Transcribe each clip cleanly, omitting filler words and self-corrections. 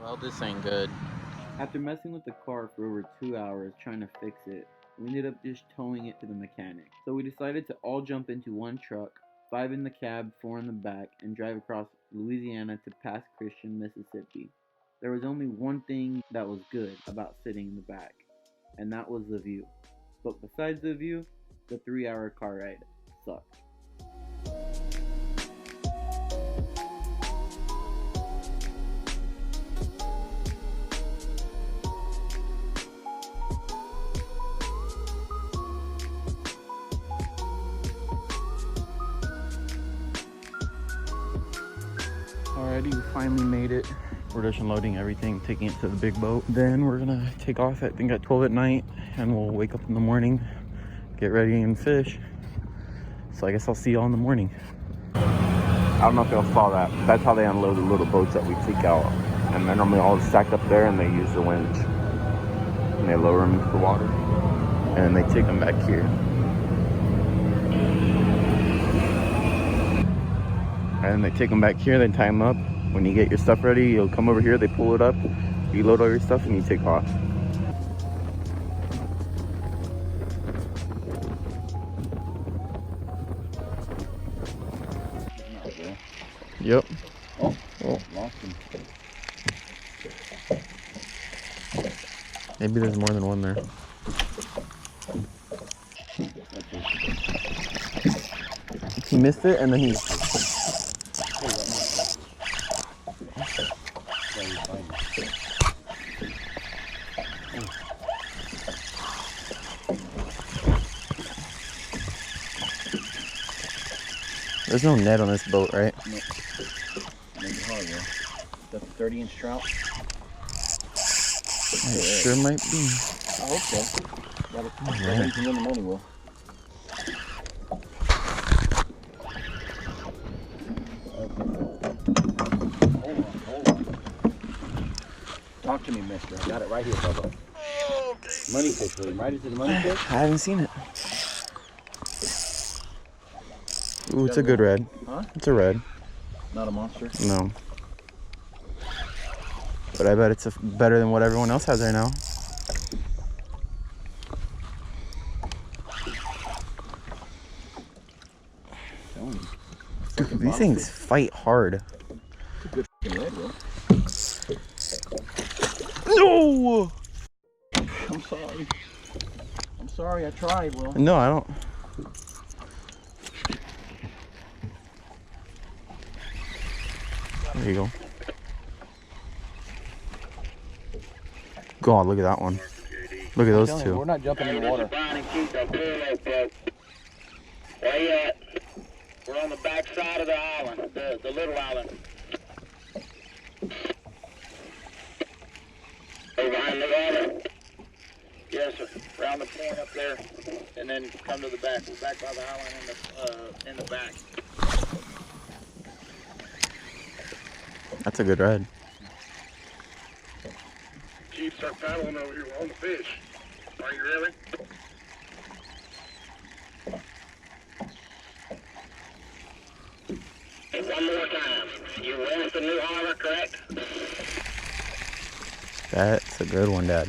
Well, this ain't good. After messing with the car for over 2 hours trying to fix it, we ended up just towing it to the mechanic. So we decided to all jump into one truck, 5 in the cab, 4 in the back, and drive across Louisiana to Pass Christian, Mississippi. There was only one thing that was good about sitting in the back, and that was the view. But besides the view, the 3-hour car ride sucked. Alrighty, we finally made it. We're just unloading everything, taking it to the big boat. Then we're gonna take off, I think at 12 at night, and we'll wake up in the morning, get ready and fish. So I guess I'll see y'all in the morning. I don't know if y'all saw that. That's how they unload the little boats that we take out. And they're normally all stacked up there, and they use the winch. And they lower them into the water. And they take them back here. And they take them back here, they tie them up. When you get your stuff ready, you'll come over here, they pull it up. You load all your stuff, and you take off. Yep. Oh, lost him. Maybe there's more than one there. He missed it, and then he... There's no net on this boat, right? No. Make it hard, though. That's a 30-inch trout? It sure might be. I hope so. Right. You can win the money, Will. Hold on. Talk to me, mister. I got it right here, Bubba. Okay. Money fish, William. Right? Is it a money fish? I haven't seen it. Ooh, it's a good red. Huh? It's a red. Not a monster? No. But I bet it's better than what everyone else has right now. Dude, these things fight hard. It's a good f***ing red, Will. No! I'm sorry. I'm sorry, I tried, Will. No, I don't. There you go. God, look at that one. Look at those two. We're not jumping in the water. Where you at? We're on the back side of the island, the little island. Over behind the water? Yes, sir. Round the point up there, and then come to the back. We're back by the island in the back. That's a good red. Chief, start paddling over here on the fish. Are you really? Hey, one more time. You're west of New Harbor, correct? That's a good one, Dad.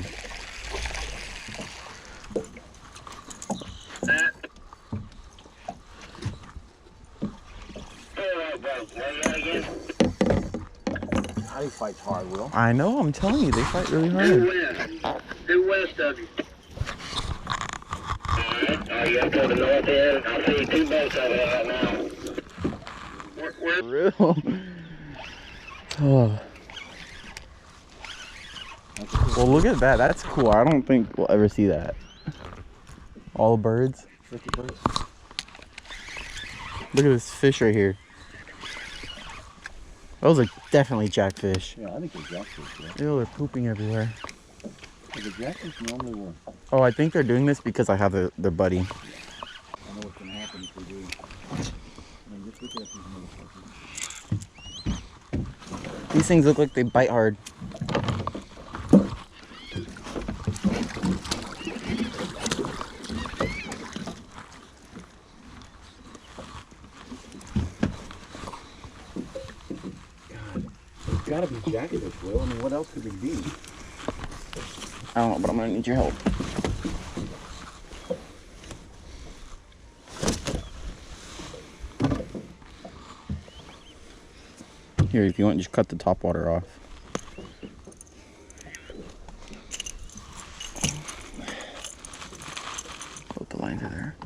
That. All right, bro. Where you at again? How he fights hard, Will. I know, I'm telling you, they fight really Due hard. west. Due west of you. Alright, are you up to the north end? I see 2 boats over there right now. Where? For real? Oh. Well, look at that. That's cool. I don't think we'll ever see that. All the birds. Look at this fish right here. Those are definitely jackfish. Yeah, I think they're jackfish. Ew, they're pooping everywhere. The jackfish normally will. Oh, I think they're doing this because I have their buddy. I know what's going to happen if they do. I mean, just look at these motherfuckers. These things look like they bite hard. Gotta be Jackfish, Will. I mean, what else could it be? I don't know, but I'm gonna need your help. Here, if you want, just cut the top water off. Both the lines are there.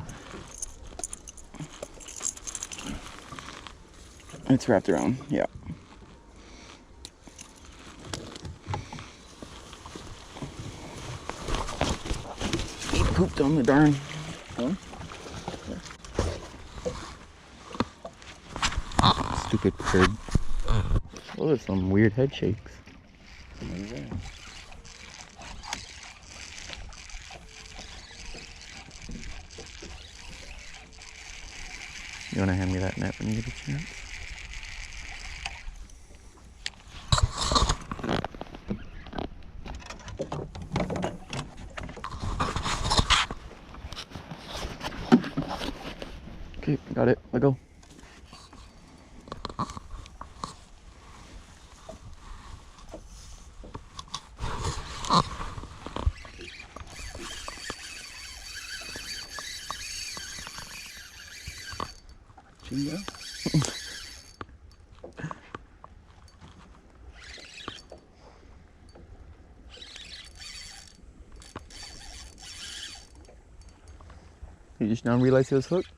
It's wrapped around, yeah. He pooped on the darn. Huh? Stupid bird. Those are some weird head shakes. You want to hand me that net when you get a chance? Okay, got it. Let go. Chinga? You just now realize he was hooked?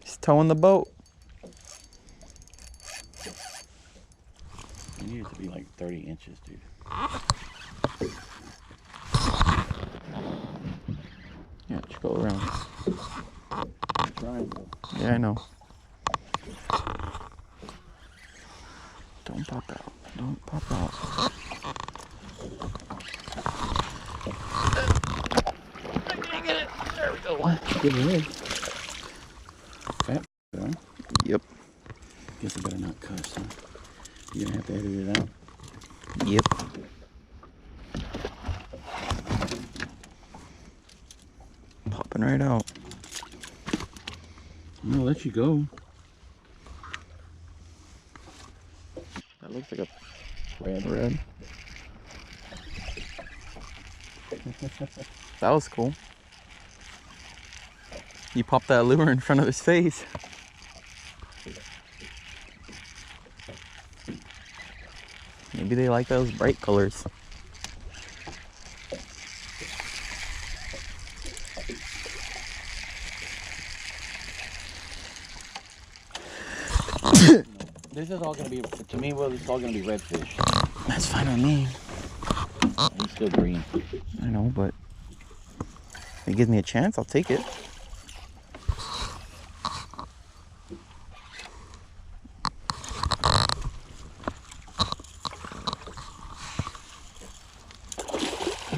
He's towing the boat. It needs to be like 30 inches, dude. Yeah, just go around. Triangle. Yeah, I know. Don't pop out. Don't pop out. There we go. Good rig. Fat, huh? Yep. Guess I better not cuss, huh? You're gonna have to edit it out. Yep. Popping right out. I'm gonna let you go. That looks like a red. That was cool. You popped that lure in front of his face. Maybe they like those bright colors. This is all gonna be, to me, well, this is all gonna be redfish. That's fine with me. He's still green. I know, but if it gives me a chance, I'll take it.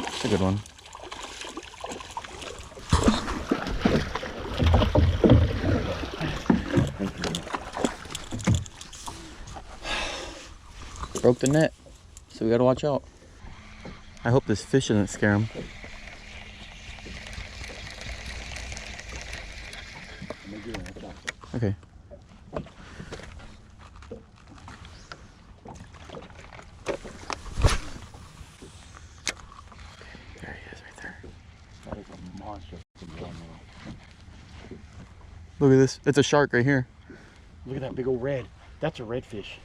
It's a good one. Broke the net, so we gotta watch out. I hope this fish doesn't scare him. Okay. There he is, right there. That is a monster. Look at this. It's a shark right here. Look at that big old red. That's a redfish.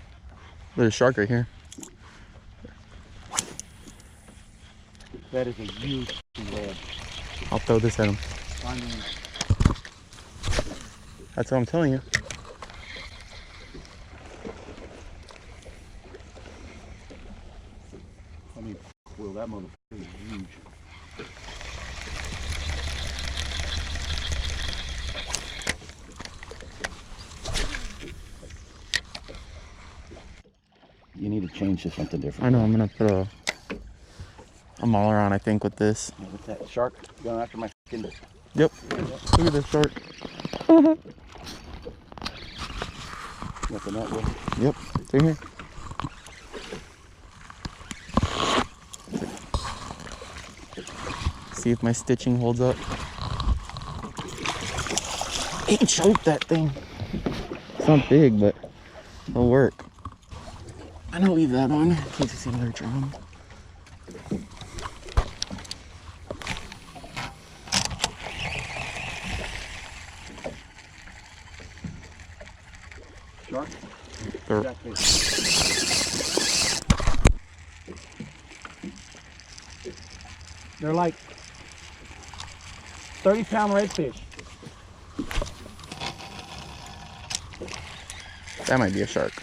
There's a shark right here. That is a huge red. I'll throw this at him. I mean, That's what I'm telling you. well, that motherfucker is huge. You need to change to something different. I know, I'm gonna put a mauler on, I think, with this. Yeah, with that shark going after my skin. Yep. Look at this shark. Got the net with. Yep. It's right here. See if my stitching holds up. It choked that thing. It's not big, but it'll work. I'm gonna leave that on in case it's another drum. Shark? Exactly. They're like 30-pound redfish. That might be a shark.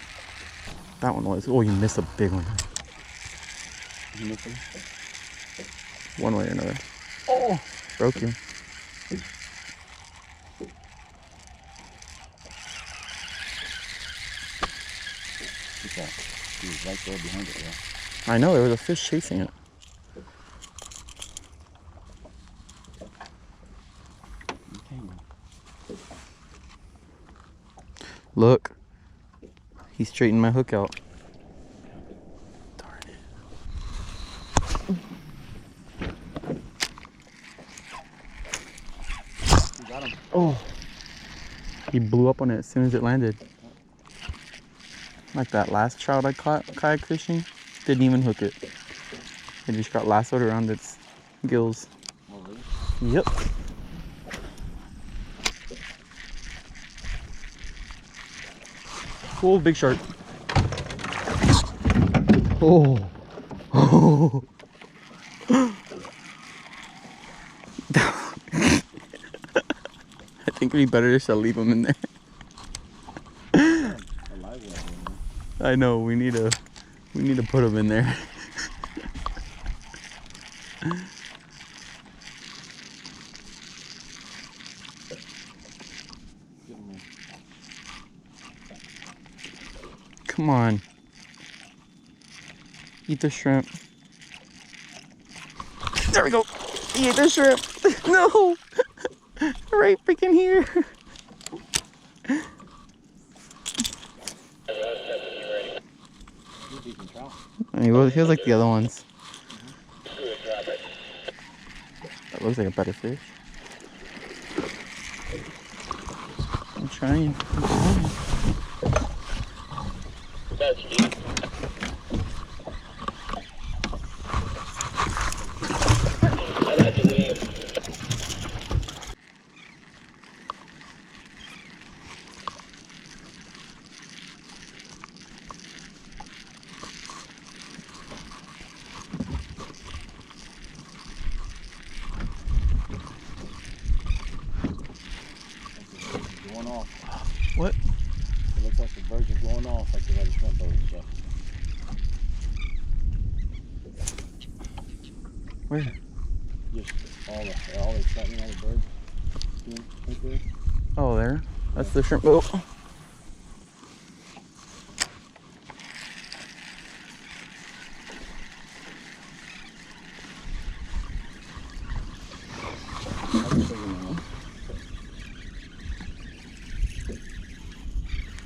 That one was. Oh, you missed a big one. You missed him? One way or another. Oh, broke you. Look at that. He was right there behind it, yeah. I know, there was a fish chasing it. Look, he straightened my hook out. Darn it. You got him. Oh, he blew up on it as soon as it landed. Like that last trout I caught kayak fishing, didn't even hook it. It just got lassoed around its gills. Oh, really? Yep. Oh, big shark. Oh. Oh. I think we better just leave them in there. I know, we need to put them in there. Come on. Eat the shrimp. There we go. He ate the shrimp. No. Right freaking here. I mean, it feels like the other ones. That looks like a better fish. I'm trying. That's deep. Going off. What? It looks like the birds are going off like the other shrimp boats. So. Where? Just all the excitement, all the birds. Right there. Oh, there. That's the shrimp boat.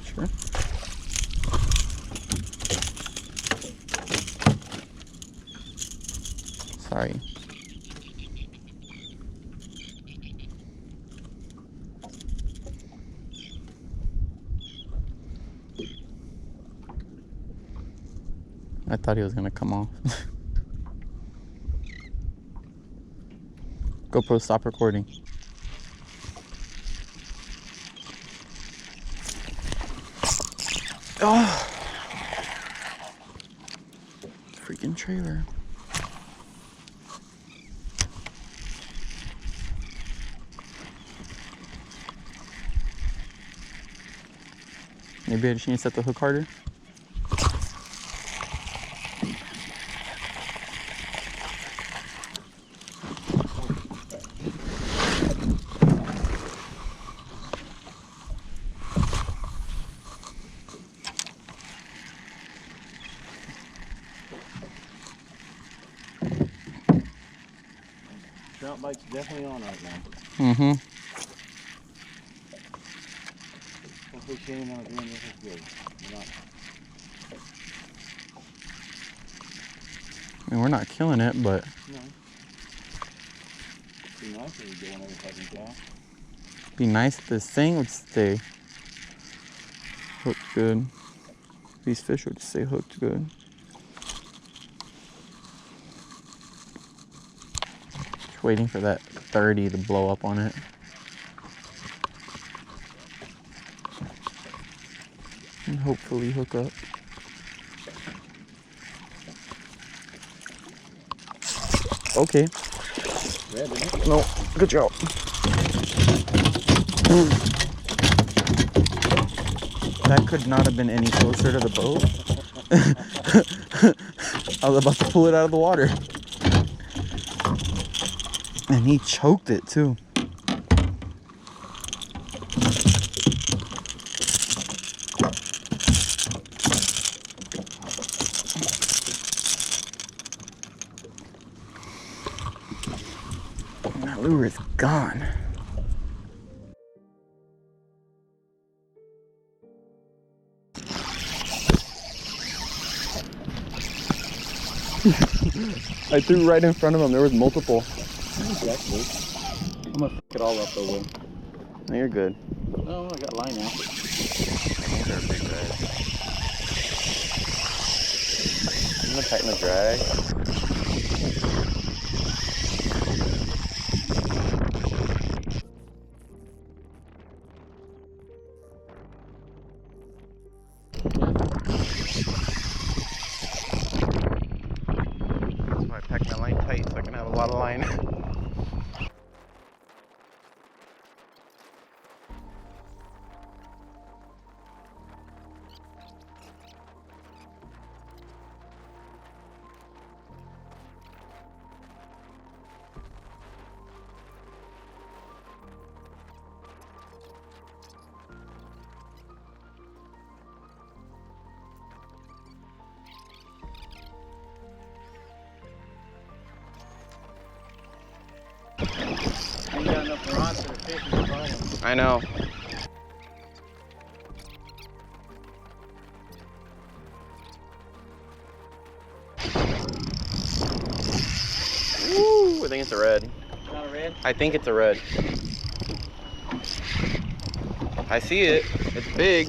Sure. Sorry. I thought he was gonna come off. GoPro, stop recording. Oh, freaking trailer. Maybe I just need to set the hook harder. Trout bite's definitely on right now. Mm-hmm. Hopefully Shane on again, this is good. I mean, we're not killing it, but No. Be nice if this thing would stay hooked good. These fish would stay hooked good. Just waiting for that 30 to blow up on it. And hopefully hook up. Okay. No, good job. That could not have been any closer to the boat. I was about to pull it out of the water. And he choked it too. And that lure is gone. I threw right in front of him. There was multiple. I'm gonna fuck it all up though, Will. No, you're good. Oh, I got line now. These are big guys. I'm gonna tighten the drag. That's why I pack my line tight so I can have a lot of line. Ain't got enough rods for the fish in the problem. I know. Ooh, I think it's a red. Not a red? I think it's a red. I see it. It's big.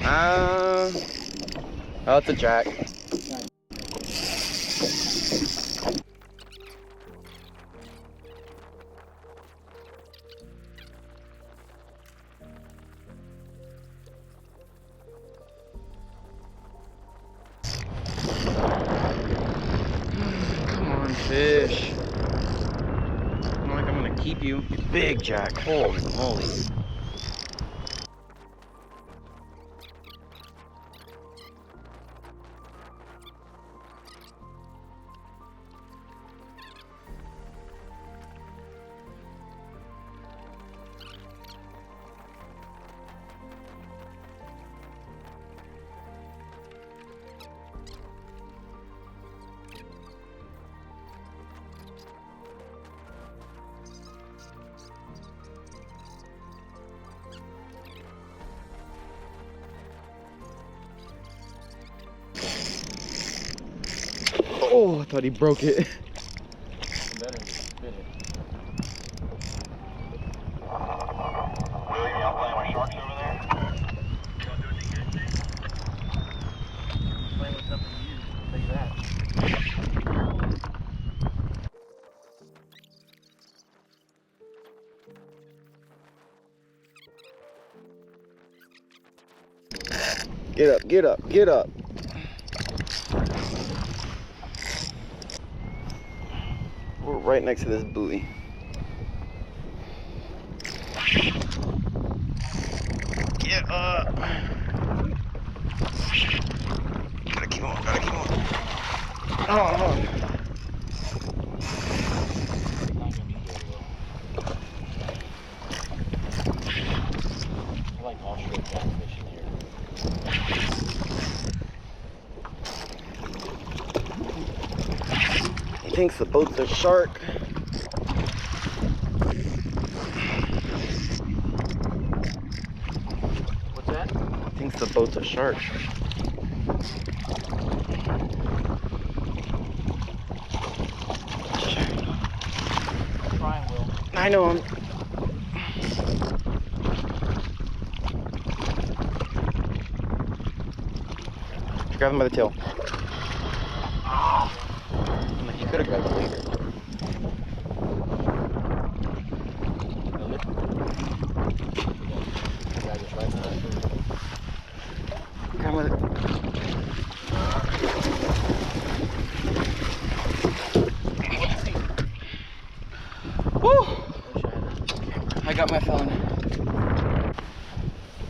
Oh, it's a jack. Come on, fish. I'm like I'm gonna keep you. Big jack. Holy moly. Oh, I thought he broke it. Better spit it. Will, you out playing with sharks over there? Playing with something new, I'll tell you that. Get up, get up, get up. We're right next to this buoy. Get up. Gotta keep on, gotta keep on. Oh. I like all short catfish in here. He thinks the boat's a shark. What's that? He thinks the boat's a shark. I know him. Grab him by the tail. He could have grabbed it later. Grab with it. Woo! I got my phone.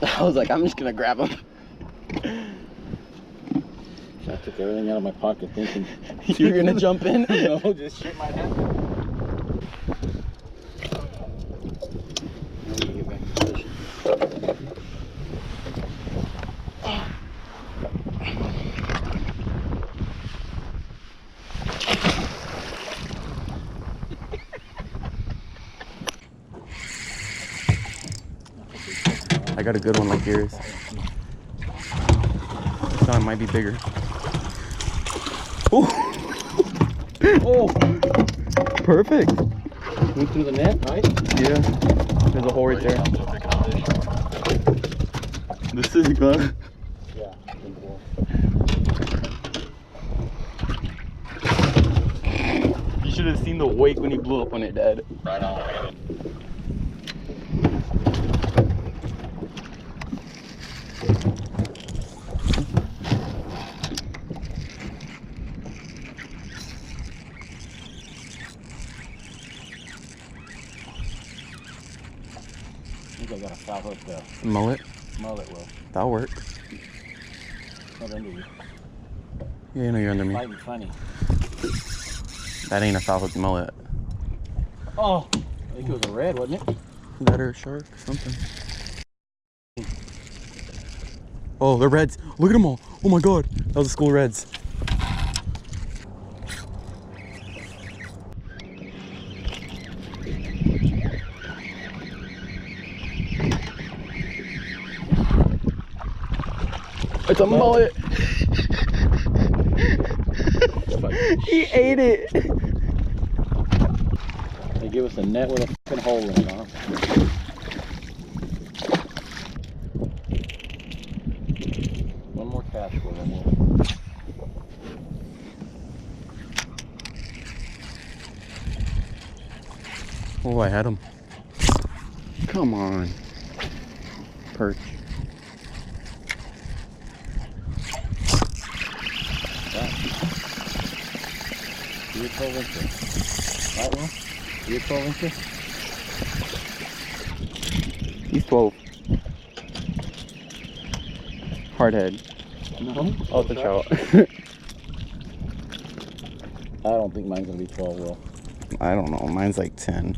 I was like, I'm just gonna grab him. I took everything out of my pocket thinking You're gonna jump in? no, just shit might happen. Get back in position. I got a good one like yours. This one might be bigger. Oh! Oh! Perfect! Went through the net, right? Yeah. There's a hole right there. This is good. Yeah. You should have seen the wake when he blew up on it, Dad. Right on. I think I got a foul hook though. Mullet? Mullet will. That'll work. Not under you. Yeah, you know you're under me. Fighting funny. That ain't a foul hook mullet. Oh! I think it was a red, wasn't it? That or a shark or something. Oh, they're reds. Look at them all. Oh my god. That was a school of reds. It's a mullet. He ate it. They give us a net with a fucking hole in it, huh? One more cast for them. Oh, I had him. Come on. Perch. You're 12 inches. Right, Will? You're 12 inches? He's 12. Hardhead. No. Oh, it's a trout. I don't think mine's gonna be 12, Will. I don't know. Mine's like 10.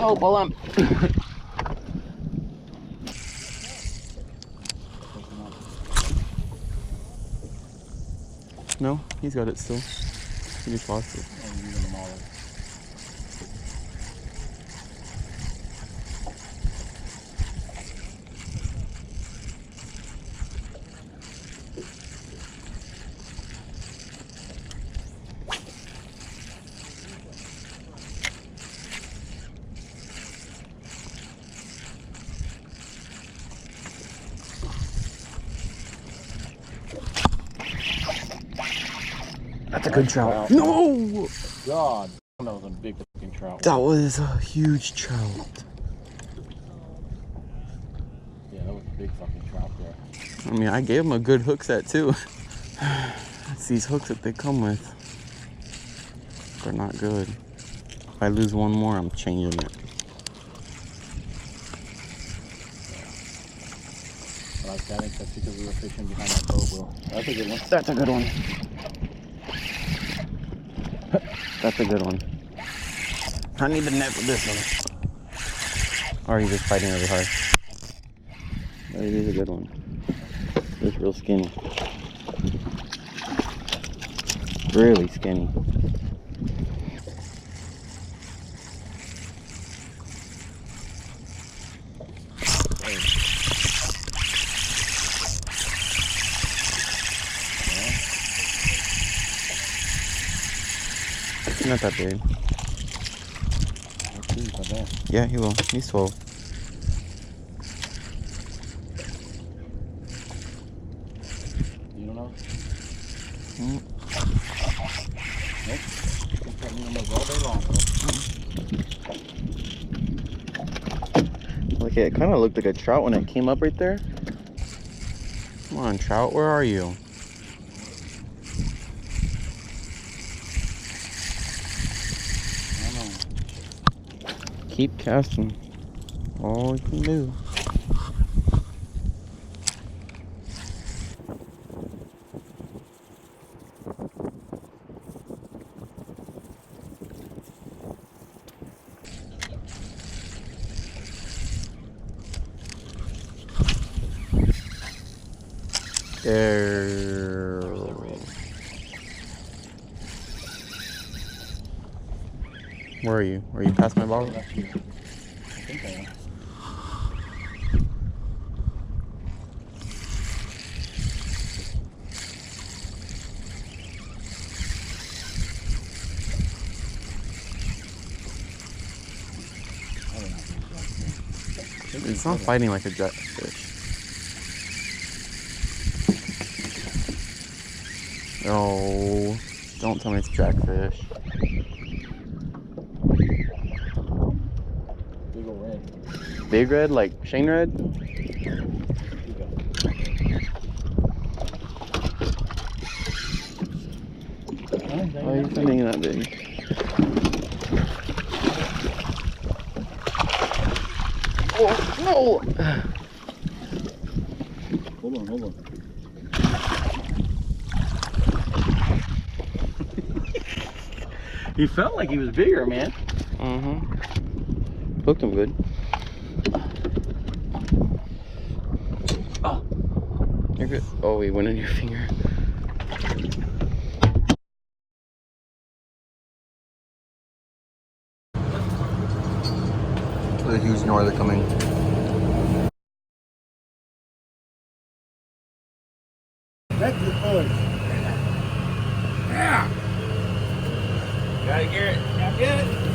Oh, pull him. No, he's got it still. He just lost it. That's a good trout. No! God, that was a big fucking trout. That was a huge trout. Yeah, that was a big fucking trout there. I mean, I gave him a good hook set too. It's these hooks that they come with. They're not good. If I lose one more, I'm changing it. Like that, I think that's because we were fishing behind that boat, Will. That's a good one. That's a good one. That's a good one. I need the net for this one. Or are you just fighting really hard? But it is a good one. It's real skinny. Really skinny. He's not that big. Let's see if I bet. Yeah, he will. He's 12. You don't know? Mm. Nope. You put me on those all day long, bro. Look, it kind of looked like a trout when it came up right there. Come on, trout, where are you? I don't know. Keep casting. All you can do. There. Where are you? Are you past my bottle? I think I am. I don't know. It's not fighting like a jetfish. No, don't tell me it's jackfish. Big ol' red. Big red, like Shane red? Why are you finding that big? Oh, no! Hold on, hold on. He felt like he was bigger, man. Mm-hmm. Hooked him good. Oh. You're good. Oh, he went in your finger. Look at the huge norther coming. That's the push. Yeah. Gotta get it. Gotta get it.